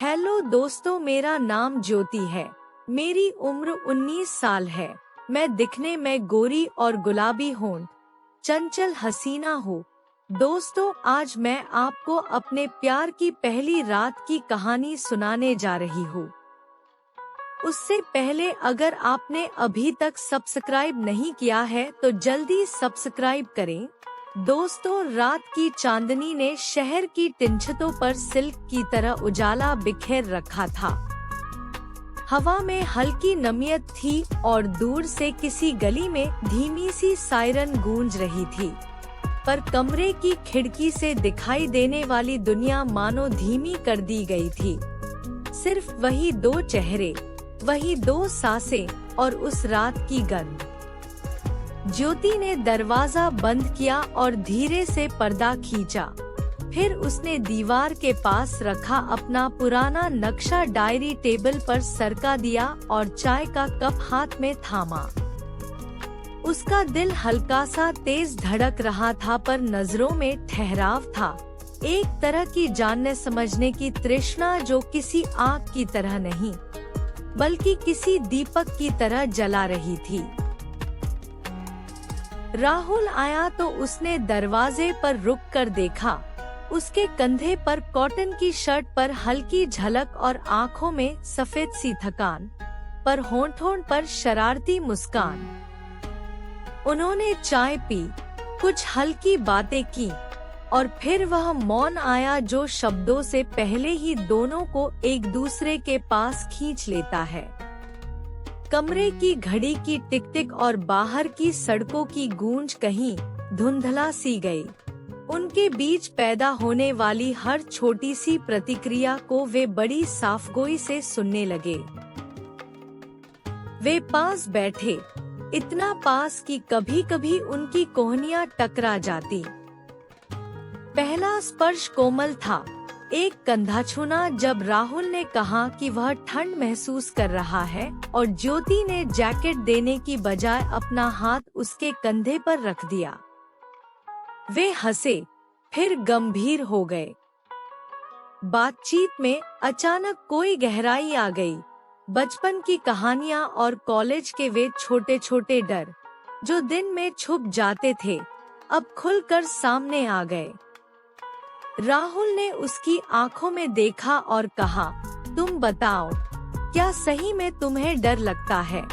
Hello दोस्तों, मेरा नाम ज्योति है। मेरी उम्र 19 साल है। मैं दिखने में गोरी और गुलाबी होंठ, चंचल हसीना हूँ। दोस्तों, आज मैं आपको अपने प्यार की पहली रात की कहानी सुनाने जा रही हूँ। उससे पहले अगर आपने अभी तक सब्सक्राइब नहीं किया है तो जल्दी सब्सक्राइब करें। दोस्तों, रात की चांदनी ने शहर की टिंचतों पर सिल्क की तरह उजाला बिखेर रखा था। हवा में हल्की नमियत थी और दूर से किसी गली में धीमी सी सायरन गूंज रही थी। पर कमरे की खिड़की से दिखाई देने वाली दुनिया मानो धीमी कर दी गई थी। सिर्फ वही दो चेहरे, वही दो सांसें और उस रात की गंध। ज्योति ने दरवाजा बंद किया और धीरे से पर्दा खींचा। फिर उसने दीवार के पास रखा अपना पुराना नक्शा डायरी टेबल पर सरका दिया और चाय का कप हाथ में थामा। उसका दिल हल्का सा तेज धड़क रहा था, पर नजरों में ठहराव था। एक तरह की जानने समझने की तृष्णा जो किसी आग की तरह नहीं, बल्कि किसी दीपक की तरह जला रही थी। राहुल आया तो उसने दरवाजे पर रुक कर देखा। उसके कंधे पर कॉटन की शर्ट पर हल्की झलक और आँखों में सफेद सी थकान, पर होंठों पर शरारती मुस्कान। उन्होंने चाय पी, कुछ हल्की बातें की और फिर वह मौन आया जो शब्दों से पहले ही दोनों को एक दूसरे के पास खींच लेता है। कमरे की घड़ी की टिक टिक और बाहर की सड़कों की गूंज कहीं धुंधला सी गई। उनके बीच पैदा होने वाली हर छोटी सी प्रतिक्रिया को वे बड़ी साफगोई से सुनने लगे। वे पास बैठे, इतना पास कि कभी कभी उनकी कोहनियां टकरा जाती। पहला स्पर्श कोमल था, एक कंधा छूना जब राहुल ने कहा कि वह ठंड महसूस कर रहा है और ज्योति ने जैकेट देने की बजाय अपना हाथ उसके कंधे पर रख दिया। वे हंसे, फिर गंभीर हो गए। बातचीत में अचानक कोई गहराई आ गई। बचपन की कहानियां और कॉलेज के वे छोटे छोटे डर जो दिन में छुप जाते थे, अब खुलकर सामने आ गए। राहुल ने उसकी आंखों में देखा और कहा, तुम बताओ, क्या सही में तुम्हें डर लगता है?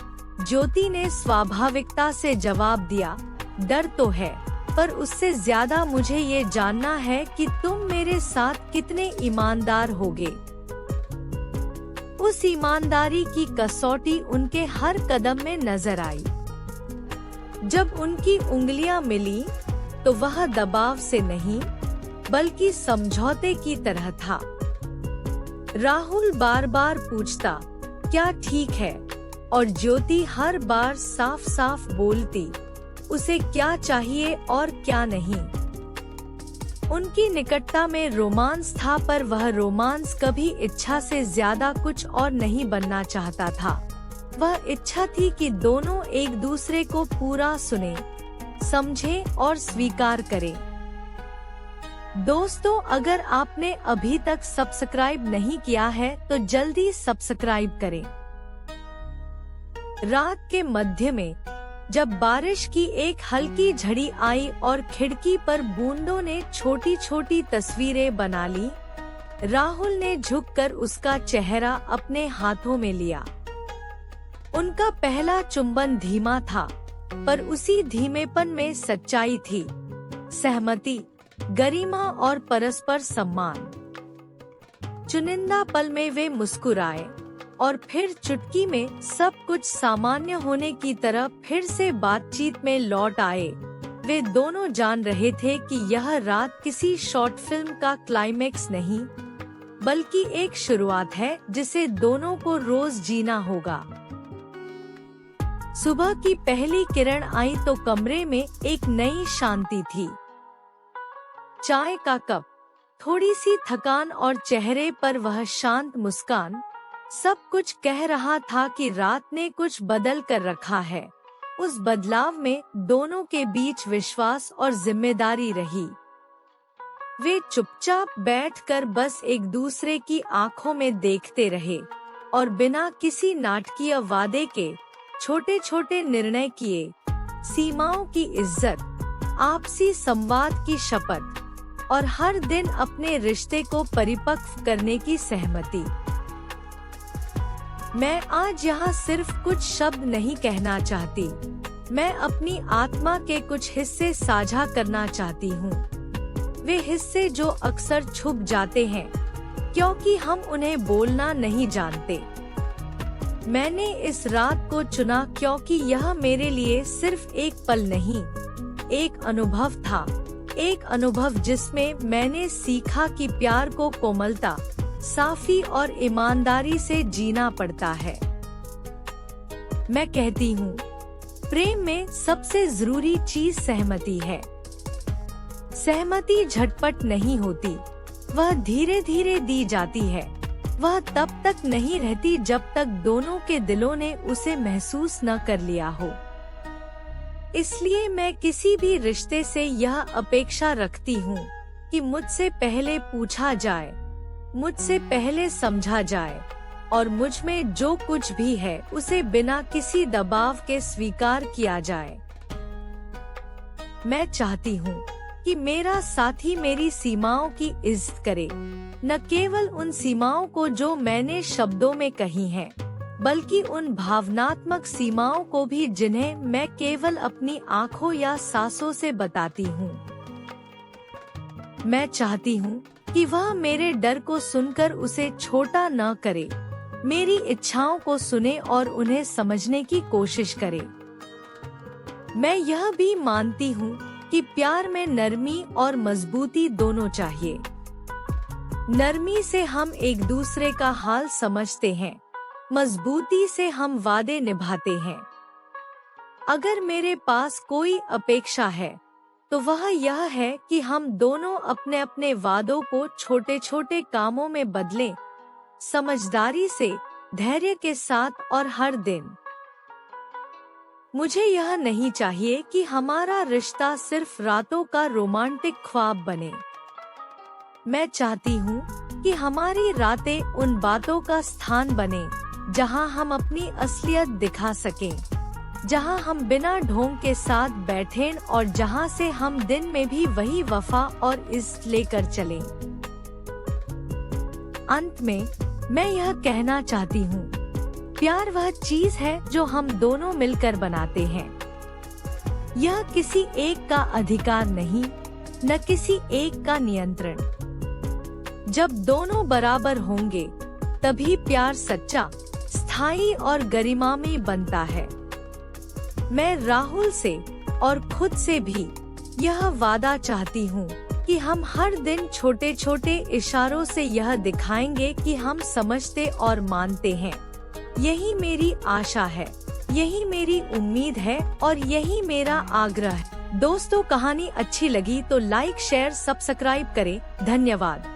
ज्योति ने स्वाभाविकता से जवाब दिया, डर तो है, पर उससे ज्यादा मुझे ये जानना है कि तुम मेरे साथ कितने ईमानदार होगे। उस ईमानदारी की कसौटी उनके हर कदम में नजर आई। जब उनकी उंगलियां मिली तो वह दबाव से नहीं, बल्कि समझौते की तरह था। राहुल बार बार पूछता, क्या ठीक है? और ज्योति हर बार साफ साफ बोलती, उसे क्या चाहिए और क्या नहीं। उनकी निकटता में रोमांस था, पर वह रोमांस कभी इच्छा से ज्यादा कुछ और नहीं बनना चाहता था। वह इच्छा थी कि दोनों एक दूसरे को पूरा सुने, समझे और स्वीकार करें। दोस्तों, अगर आपने अभी तक सब्सक्राइब नहीं किया है तो जल्दी सब्सक्राइब करें। रात के मध्य में जब बारिश की एक हल्की झड़ी आई और खिड़की पर बूंदों ने छोटी छोटी तस्वीरें बना ली, राहुल ने झुककर उसका चेहरा अपने हाथों में लिया। उनका पहला चुंबन धीमा था, पर उसी धीमेपन में सच्चाई थी, सहमति, गरिमा और परस्पर सम्मान। चुनिंदा पल में वे मुस्कुराए और फिर चुटकी में सब कुछ सामान्य होने की तरह फिर से बातचीत में लौट आए। वे दोनों जान रहे थे कि यह रात किसी शॉर्ट फिल्म का क्लाइमेक्स नहीं, बल्कि एक शुरुआत है जिसे दोनों को रोज जीना होगा। सुबह की पहली किरण आई तो कमरे में एक नई शांति थी। चाय का कप, थोड़ी सी थकान और चेहरे पर वह शांत मुस्कान, सब कुछ कह रहा था कि रात ने कुछ बदल कर रखा है। उस बदलाव में दोनों के बीच विश्वास और जिम्मेदारी रही। वे चुपचाप बैठकर बस एक दूसरे की आंखों में देखते रहे और बिना किसी नाटकीय वादे के छोटे छोटे निर्णय किए, सीमाओं की इज्जत, आपसी संवाद की शपथ और हर दिन अपने रिश्ते को परिपक्व करने की सहमति। मैं आज यहाँ सिर्फ कुछ शब्द नहीं कहना चाहती, मैं अपनी आत्मा के कुछ हिस्से साझा करना चाहती हूँ। वे हिस्से जो अक्सर छुप जाते हैं क्योंकि हम उन्हें बोलना नहीं जानते। मैंने इस रात को चुना क्योंकि यह मेरे लिए सिर्फ एक पल नहीं, एक अनुभव था, एक अनुभव जिसमें मैंने सीखा कि प्यार को कोमलता, साफी और ईमानदारी से जीना पड़ता है। मैं कहती हूँ, प्रेम में सबसे जरूरी चीज सहमति है। सहमति झटपट नहीं होती, वह धीरे धीरे दी जाती है। वह तब तक नहीं रहती जब तक दोनों के दिलों ने उसे महसूस न कर लिया हो। इसलिए मैं किसी भी रिश्ते से यह अपेक्षा रखती हूँ कि मुझसे पहले पूछा जाए, मुझसे पहले समझा जाए और मुझ में जो कुछ भी है उसे बिना किसी दबाव के स्वीकार किया जाए। मैं चाहती हूँ कि मेरा साथी मेरी सीमाओं की इज्जत करे, न केवल उन सीमाओं को जो मैंने शब्दों में कही हैं, बल्कि उन भावनात्मक सीमाओं को भी जिन्हें मैं केवल अपनी आंखों या सांसों से बताती हूँ। मैं चाहती हूँ कि वह मेरे डर को सुनकर उसे छोटा न करे, मेरी इच्छाओं को सुने और उन्हें समझने की कोशिश करे। मैं यह भी मानती हूँ कि प्यार में नरमी और मजबूती दोनों चाहिए। नरमी से हम एक दूसरे का हाल समझते हैं, मजबूती से हम वादे निभाते हैं। अगर मेरे पास कोई अपेक्षा है तो वह यह है कि हम दोनों अपने अपने वादों को छोटे छोटे कामों में बदलें, समझदारी से, धैर्य के साथ और हर दिन। मुझे यह नहीं चाहिए कि हमारा रिश्ता सिर्फ रातों का रोमांटिक ख्वाब बने। मैं चाहती हूँ कि हमारी रातें उन बातों का स्थान बने जहाँ हम अपनी असलियत दिखा सकें, जहाँ हम बिना ढोंग के साथ बैठें और जहाँ से हम दिन में भी वही वफा और इज्जत लेकर चलें। अंत में मैं यह कहना चाहती हूँ, प्यार वह चीज है जो हम दोनों मिलकर बनाते हैं। यह किसी एक का अधिकार नहीं, न किसी एक का नियंत्रण। जब दोनों बराबर होंगे तभी प्यार सच्चा, स्थायी और गरिमामय बनता है। मैं राहुल से और खुद से भी यह वादा चाहती हूँ कि हम हर दिन छोटे छोटे इशारों से यह दिखाएंगे कि हम समझते और मानते हैं। यही मेरी आशा है, यही मेरी उम्मीद है और यही मेरा आग्रह है। दोस्तों, कहानी अच्छी लगी तो लाइक, शेयर, सब्सक्राइब करें। धन्यवाद।